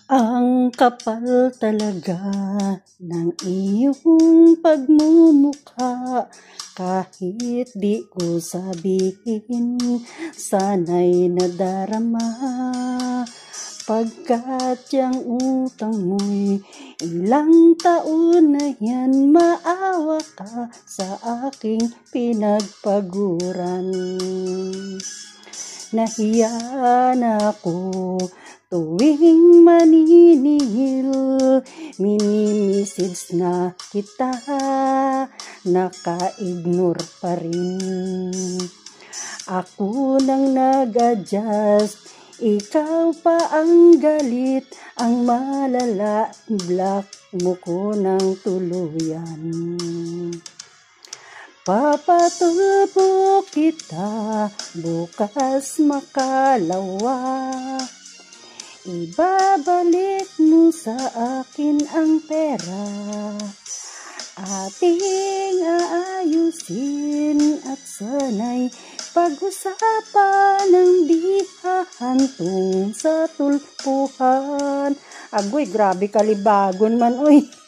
Ang kapal talaga ng iyong pagmumukha, kahit di ko sabihin, sana'y nadarama. Pagkat yang utang mo'y ilang taon na yan, maawa ka sa aking pinagpaguran. Nahiya na ako tuwing maniningil, mini-message na kita, naka-ignore pa rin. Ako nang nag-adjust, ikaw pa ang galit, ang malala, block mo ko ng tuluyan. Papatubo kita bukas makalawa, ibabalik mo sa akin ang pera. Ating aayusin at sana'y pag-usapan ng di hahantong sa tulpuhan. Agoy, grabe kalibagon man, uy.